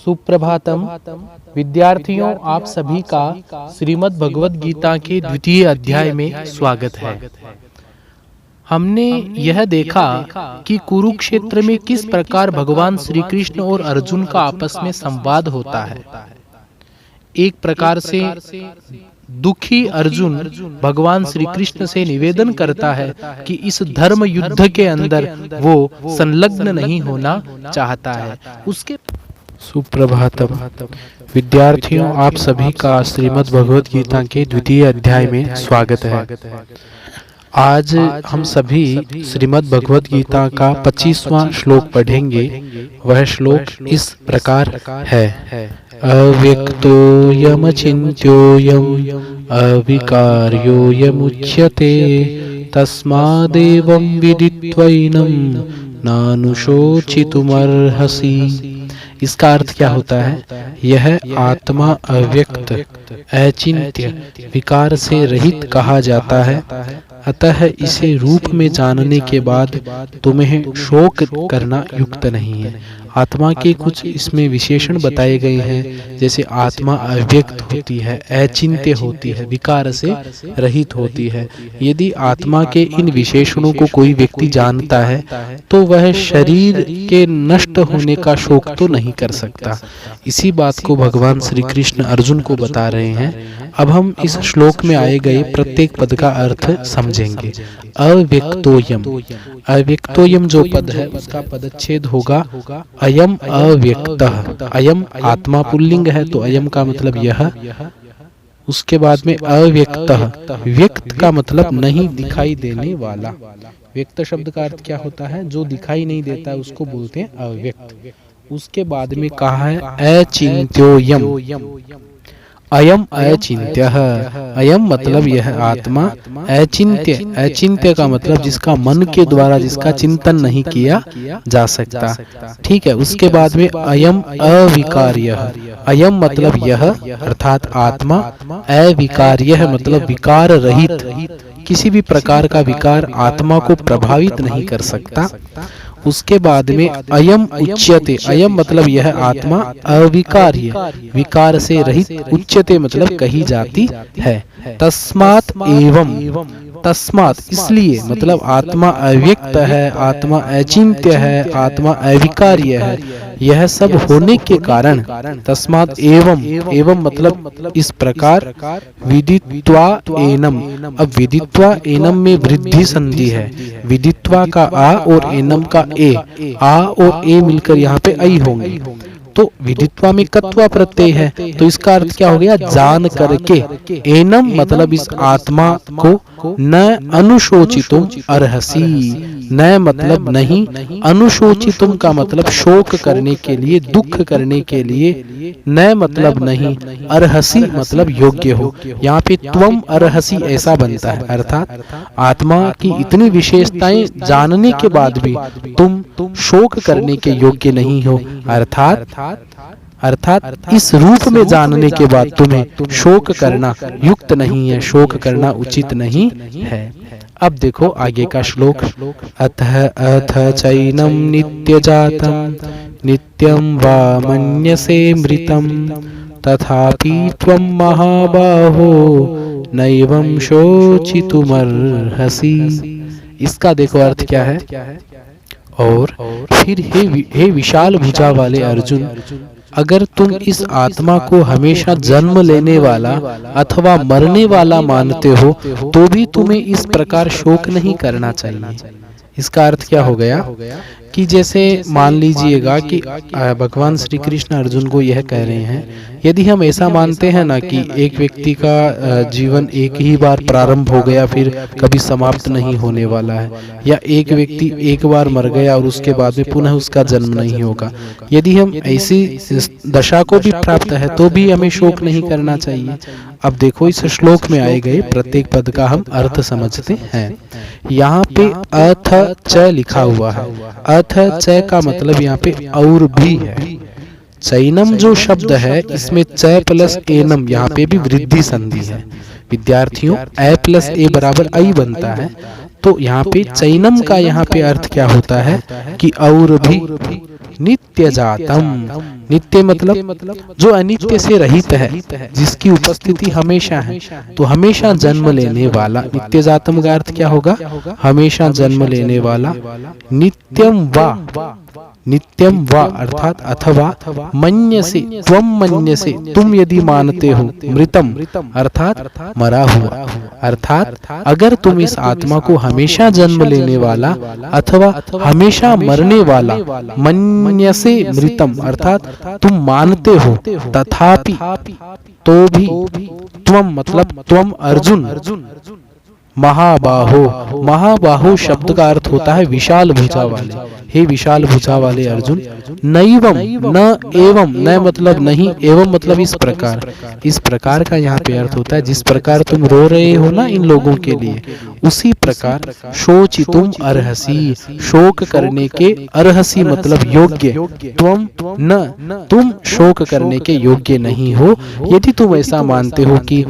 सुप्रभातम विद्यार्थियों, आप सभी का श्रीमद् भगवद गीता के द्वितीय अध्याय में स्वागत है। हमने यह देखा कि कुरुक्षेत्र में किस प्रकार भगवान श्री कृष्ण और अर्जुन का आपस में संवाद होता है। एक प्रकार से दुखी अर्जुन भगवान श्री कृष्ण से निवेदन करता है कि इस धर्म युद्ध के अंदर वो संलग्न नहीं होना चाहता है। उसके सुप्रभातम विद्यार्थियों, आप सभी का श्रीमद् भगवद गीता के द्वितीय अध्याय में स्वागत है। आज हम सभी श्रीमद् भगवद गीता का 25वां श्लोक पढ़ेंगे। वह श्लोक इस प्रकार है। अव्यक्तोऽयमचिन्त्योऽयम् अविकार्योऽयमुच्यते तस्मादेवं विदित्वैनं नानुशोचितुमर्हसि। इसका अर्थ क्या होता है? यह आत्मा अव्यक्त, अचिंत्य, विकार से रहित कहा जाता है। अतः इसे रूप में जानने के बाद तुम्हें शोक करना युक्त नहीं है। आत्मा के कुछ इसमें विशेषण बताए गए हैं, जैसे आत्मा अव्यक्त होती है, अचिंत्य होती है, विकार से रहित होती है। यदि आत्मा के इन विशेषणों को कोई व्यक्ति जानता है तो वह शरीर के नष्ट होने का शोक तो नहीं कर सकता। इसी बात को भगवान श्री कृष्ण अर्जुन को बता रहे हैं। अब हम इस श्लोक में आए गए प्रत्येक पद का अर्थ समझेंगे। अव्यक्तोयम, अव्यक्तोयम जो पद है उसका पदच्छेद होगा अयम अव्यक्तः। अयम आत्मा पुल्लिंग है तो अयम का मतलब यह। उसके बाद में अव्यक्तः, व्यक्त का मतलब नहीं दिखाई देने वाला। व्यक्त शब्द का अर्थ क्या होता है? जो दिखाई नहीं देता उसको बोलते हैं अव्यक्त। उसके बाद में कहा है अचिन्त्योयम। अयम अचिन्त्यः, अयम मतलब यह आत्मा। अचिन्त्य, अचिन्त्य का मतलब जिसका मन के द्वारा जिसका चिंतन नहीं किया जा सकता। ठीक है। उसके बाद में अयम अविकार्यः। अयम मतलब यह अर्थात आत्मा। अविकार्यः मतलब विकार रहित, किसी भी प्रकार का विकार आत्मा को प्रभावित नहीं कर सकता। उसके बाद में अयम उच्यते। अयम मतलब यह आत्मा अविकार्य, विकार से रहित। उच्यते मतलब कही जाती है। तस्मात् एवं, तस्मात् इसलिए मतलब आत्मा अव्यक्त है, आत्मा अचिंत्य है, आत्मा अविकार्य है। यह सब होने के कारण तस्मात् एवं, एवं मतलब इस प्रकार विदित्वा एनम। अब विदित्वा एनम में वृद्धि संधि है। विदित्वा का आ और एनम का ए, आ और ए मिलकर यहाँ पे ऐ होंगे। तो विदित्वा में कत्वा प्रत्यय है तो इसका अर्थ क्या हो गया? जान करके। एनम मतलब इस आत्मा को न अनुशोचितुम अर्हसि। न मतलब नहीं, अनुशोचितुम का मतलब शोक करने के लिए, दुख करने के लिए। न मतलब नहीं, अर्हसि मतलब योग्य हो। यहाँ पे त्वम अर्हसि ऐसा बनता है। अर्थात आत्मा की इतनी विशेषताएं जानने के बाद भी तुम शोक करने के योग्य नहीं हो। अर्थात इस रूप में जानने के बाद तुम्हें शोक करना युक्त नहीं है, शोक करना उचित नहीं है। अब देखो आगे का श्लोक। अथ चैनम नित्यजातम नित्यं वा मन्यसे मृतम तथापि त्वं महाबाहो नैवं शोचितुमर्हसि। इसका देखो अर्थ क्या है। और फिर हे विशाल भुजा वाले अर्जुन, अगर तुम इस आत्मा को हमेशा जन्म लेने वाला अथवा मरने वाला मानते हो तो भी तुम्हें इस प्रकार शोक नहीं करना चाहिए। इसका अर्थ क्या हो गया कि जैसे मान लीजिएगा कि भगवान श्री कृष्ण अर्जुन को यह कह रहे हैं, यदि हम ऐसा मानते हैं ना कि एक व्यक्ति का जीवन एक ही बार प्रारंभ हो गया फिर कभी समाप्त नहीं होने वाला है, या एक व्यक्ति एक बार मर गया और उसके बाद में पुनः उसका जन्म नहीं होगा, यदि हम ऐसी दशा को भी प्राप्त है तो भी हमें शोक नहीं करना चाहिए। अब देखो इस श्लोक में आए गए प्रत्येक पद का हम अर्थ समझते हैं। यहाँ पे अथ च लिखा हुआ है। अथ च का मतलब यहाँ पे और भी है। चैनम जो शब्द है इसमें च प्लस एनम, यहाँ पे भी वृद्धि संधि है। विद्यार्थियों ए प्लस ए बराबर आई बनता है, तो यहाँ पे चैनम का यहाँ पे अर्थ क्या होता है कि और भी। नित्य जातम। नित्य मतलब जो अनित्य से रहित है, जिसकी उपस्थिति हमेशा है, तो हमेशा जन्म लेने वाला। नित्य जातम का अर्थ क्या होगा? हमेशा जन्म लेने वाला। नित्यम वा, नित्यम वा अर्थात अथवा मन्यसे, त्वम मन्यसे, तुम यदि मानते हो, मृतम अर्थात मरा हुआ। अर्थात अगर तुम इस आत्मा को हमेशा जन्म लेने वाला अथवा हमेशा मरने वाला, मन्यसे मृतम अर्थात तुम मानते हो, तथापि तो भी, त्वम मतलब त्वम अर्जुन, महाबाहो। महाबाहो शब्द का अर्थ होता है विशाल भुजा वाले। हे विशाल भुजा वाले अर्जुन, नैवम न एवं, न मतलब नहीं, एवं मतलब इस प्रकार। इस प्रकार का यहाँ पे अर्थ होता है जिस प्रकार तुम रो रहे हो ना इन लोगों के लिए, उसी प्रकार शोचितुम अर्हसी, शोक करने के, अर्हसी मतलब योग्य, त्वम न, तुम शोक करने के योग्य नहीं हो। यदि तुम ऐसा मानते हो कि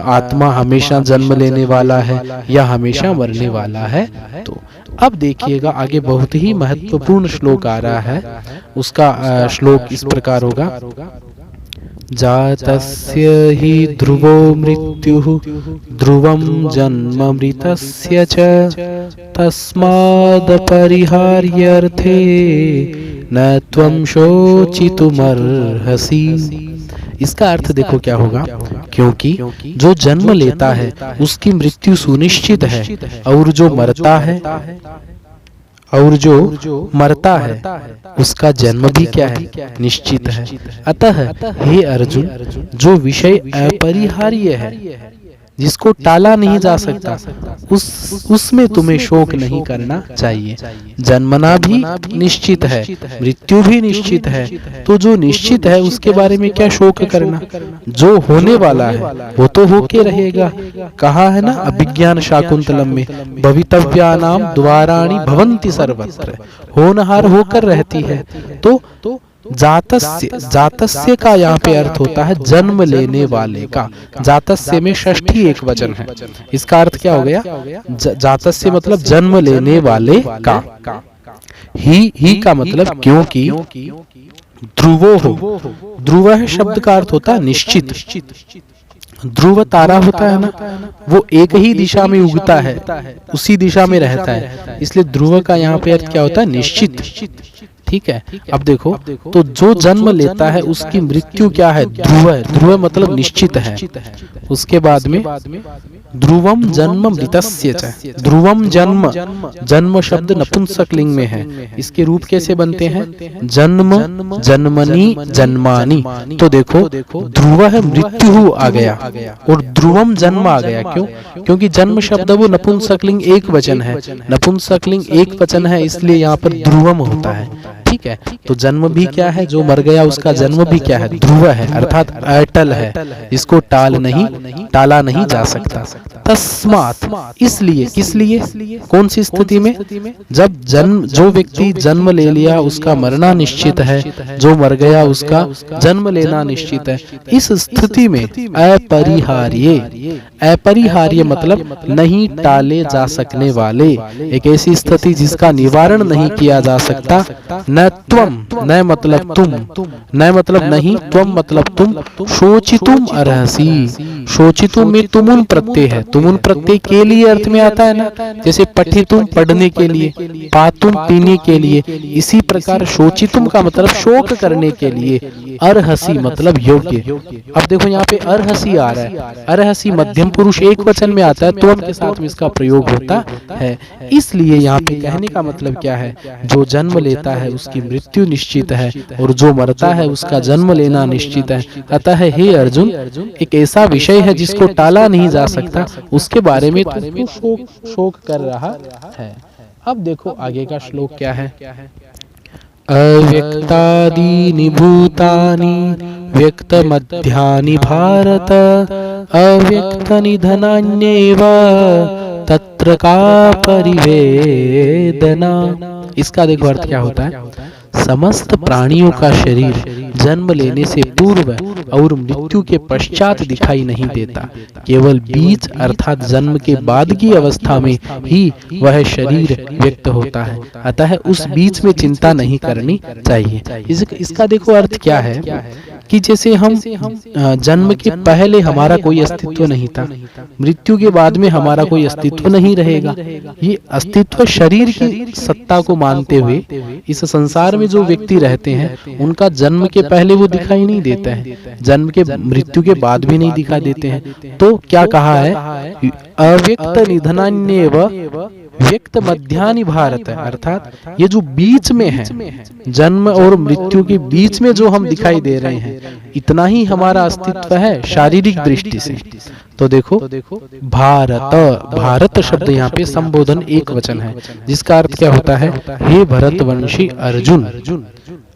आत्मा हमेशा जन्म लेने वाला है या हमेशा मरने वाला है, तो अब देखिएगा आगे बहुत ही महत्वपूर्ण श्लोक आ रहा है। उसका श्लोक इस प्रकार होगा, जातस्य हि ध्रुवो मृत्युः ध्रुवं जन्म मृतस्य च तस्मादपरिहार्यर्थे न त्वं शोचितुमर्हसि। इसका अर्थ देखो क्या होगा, क्योंकि जो जन्म लेता है उसकी मृत्यु सुनिश्चित है, और जो मरता है उसका जन्म भी क्या है? निश्चित है। अतः हे अर्जुन, जो विषय अपरिहार्य है, जिसको टाला नहीं जा सकता, उसमें तुम्हें शोक नहीं करना चाहिए। जन्मना भी निश्चित है, मृत्यु भी निश्चित है, तो जो निश्चित है उसके बारे में क्या शोक करना? जो होने वाला है वो तो होके रहेगा। कहा है ना अभिज्ञान शाकुंतलम में, भवितव्यानाम द्वाराणि भवन्ति सर्वत्र, होनहार होकर रहती है। तो जातस्य का यहाँ पे अर्थ होता है जन्म लेने वाले का। जातस्य में षष्ठी एक वचन है। इसका अर्थ क्या हो गया? जातस्य मतलब जन्म लेने वाले का। ही का मतलब क्योंकि ध्रुवो हो, ध्रुव है शब्द का अर्थ होता है निश्चित। ध्रुव तारा होता है ना, वो एक ही दिशा में उगता है, उसी दिशा में रहता है, इसलिए ध्रुव का यहाँ पे अर्थ क्या होता है? निश्चित। ठीक है। अब देखो, तो जो जन्म लेता है उसकी मृत्यु क्या है? ध्रुव है। ध्रुव मतलब निश्चित है। उसके बाद में ध्रुवम जन्म मृतस्य च। ध्रुवम जन्म, जन्म शब्द नपुंसकलिंग में है। इसके रूप कैसे बनते हैं? जन्म, जन्मनी, जन्मानी। तो देखो ध्रुव है, मृत्यु आ गया, और ध्रुवम जन्म आ गया। क्यों? क्योंकि जन्म शब्द वो नपुंसकलिंग एक वचन है। नपुंसकलिंग एक वचन है, इसलिए यहाँ पर ध्रुवम होता है। ठीक है। तो जन्म भी क्या है? जो मर गया उसका जन्म भी क्या है? ध्रुव है, अर्थात अटल है, इसको टाला नहीं जा सकता। तस्मात्, इसलिए, किस लिए, कौन सी स्थिति में? जब जो व्यक्ति जन्म ले लिया उसका मरना निश्चित है, जो मर गया उसका जन्म लेना निश्चित है। इस स्थिति में अपरिहार्य मतलब नहीं टाले जा सकने वाले, एक ऐसी स्थिति जिसका निवारण नहीं किया जा सकता। न त्वम, न मतलब तुम, न मतलब नहीं, त्वम मतलब तुम, शोचितुम अर्हसि। शोचितुम में तुमुन प्रत्यय है। तुमुन प्रत्यय के लिए अर्थ में आता है ना, जैसे पठितुम पढ़ने के लिए, पातुम पीने के लिए। इसी प्रकार शोचितुम का मतलब शोक करने के लिए, अर्हसि मतलब योग्य। अब देखो यहाँ पे अर्हसि आ रहा है। अर्हसि मध्यम पुरुष एक वचन में आता है, त्वम के साथ में इसका प्रयोग होता है। इसलिए यहाँ पे कहने का मतलब क्या है? जो जन्म लेता है उसकी मृत्यु निश्चित है, और जो मरता है उसका जन्म लेना निश्चित है। अतः हे अर्जुन, एक ऐसा विषय है जिसको टाला नहीं जा सकता, उसके बारे में तुमको शोक कर रहा है। अब देखो आगे का श्लोक क्या है। अव्यक्तादीनि भूतानि व्यक्तमध्यानि भारत अव्यक्तनिधनान्येव तत्र का परिवेदना। इसका देखो अर्थ क्या होता है? समस्त प्राणियों का शरीर जन्म लेने से पूर्व और मृत्यु के पश्चात दिखाई नहीं देता। केवल बीच अर्थात जन्म के बाद की अवस्था में ही वह शरीर व्यक्त होता है। अतः उस बीच में चिंता नहीं करनी चाहिए। इसका देखो अर्थ क्या है कि जैसे हम जन्म के पहले हमारा कोई अस्तित्व नहीं था, मृत्यु के बाद में हमारा कोई अस्तित्व नहीं रहेगा। ये अस्तित्व शरीर की सत्ता को मानते हुए इस संसार में जो व्यक्ति रहते हैं उनका जन्म के पहले वो दिखाई नहीं देता है, जन्म के मृत्यु के बाद भी नहीं दिखाई देते हैं। तो क्या कहा है, अव्यक्त निधनान्येव व्यक्त मध्यानि भारत, अर्थात ये जो बीच में है, जन्म और मृत्यु के बीच में जो हम दिखाई दे रहे हैं, इतना ही हमारा अस्तित्व है शारीरिक दृष्टि से। तो देखो भारत, भारत शब्द यहाँ पे संबोधन एक वचन है, जिसका अर्थ क्या होता है, हे भरतवंशी अर्जुन।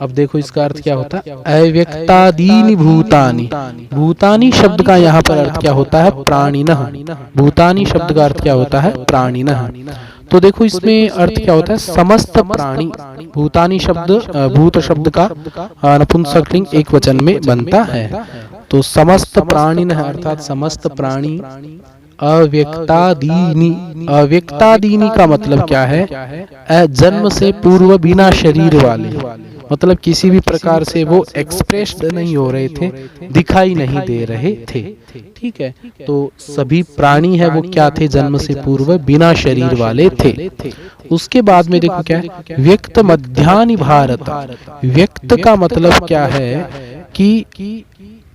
अब देखो इसका अर्थ क्या होता है, अव्यक्तादीनि भूतानि। भूतानि शब्द का यहाँ पर अर्थ क्या होता है, प्राणिनः। भूतानि शब्द का अर्थ क्या होता है, प्राणिनः। तो देखो इसमें अर्थ क्या होता है, समस्त प्राणी। भूतानि शब्द भूत शब्द का नपुंसकलिंग एक वचन में बनता है। तो समस्त प्राणिनः अर्थात समस्त प्राणी। अव्यक्तादीनि, अव्यक्तादीनि का मतलब क्या है, जन्म से पूर्व बिना शरीर वाले, मतलब किसी भी प्रकार से वो एक्सप्रेस्ड नहीं हो रहे थे, दिखाई नहीं दे रहे थे। ठीक है, तो सभी प्राणी है वो क्या थे, जन्म से पूर्व बिना शरीर वाले थे। उसके बाद में देखो क्या है, व्यक्त मध्यानि भारत। व्यक्त का मतलब क्या है कि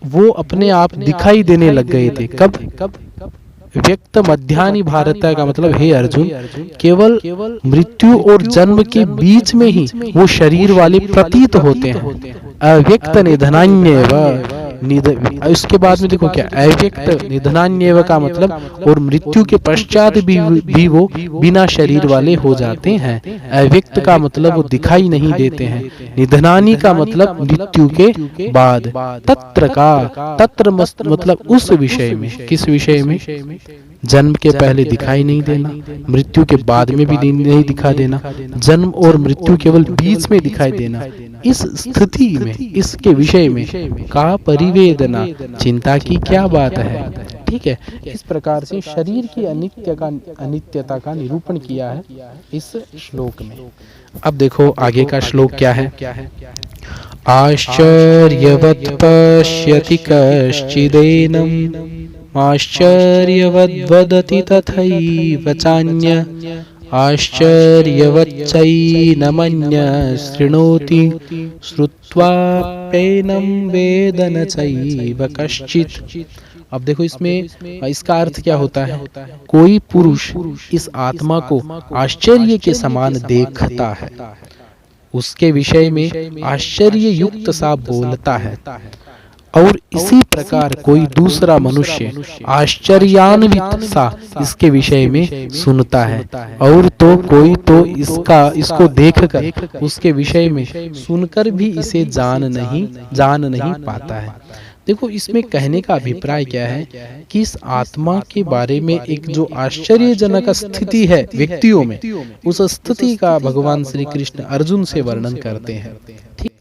वो अपने आप दिखाई देने लग गए थे। कब? व्यक्त मध्यानि भारत का मतलब हे अर्जुन, केवल मृत्यु और जन्म के बीच में ही वो शरीर वाले प्रतीत होते हैं। अव्यक्त निधनान्येव, उसके बाद में देखो क्या, अव्यक्त निधनान्येव का मतलब और मृत्यु के पश्चात भी वो बिना शरीर वाले हो जाते हैं। अव्यक्त का मतलब वो दिखाई नहीं देते हैं। निधनानि का मतलब मृत्यु के बाद। तत्र का, तत्र मतलब उस विषय में, किस विषय में, जन्म के पहले दिखाई नहीं देना, मृत्यु के बाद में भी नहीं दिखा देना, जन्म और मृत्यु केवल बीच में दिखाई देना। इस स्थिति में, इसके विषय में का परिवेदना, चिंता की क्या बात है। ठीक है, इस प्रकार से शरीर की अनित्यता का निरूपण किया है इस श्लोक में। अब देखो आगे का श्लोक क्या है, आश्चर्यवत् पश्यति कश्चिदेनम् आश्चर्यवद्वदति तथैव चान्य आश्चर्यवच्चैनमन्यः शृणोति श्रुत्वाप्येनं वेद न चैव कश्चित्। अब देखो इसमें इसका अर्थ क्या होता है, कोई पुरुष इस आत्मा को आश्चर्य के समान देखता है, उसके विषय में आश्चर्य युक्त सा बोलता है, और इसी प्रकार कोई दूसरा मनुष्य आश्चर्यान्वित सा इसके विषय में सुनता है, और तो कोई तो इसको देखकर उसके विषय में सुनकर भी इसे जान नहीं पाता है। देखो इसमें कहने का अभिप्राय क्या है कि इस आत्मा के बारे में एक जो आश्चर्यजनक स्थिति है व्यक्तियों में, उस स्थिति का भगवान श्री कृष्ण अर्जुन से वर्णन करते हैं। ठीक।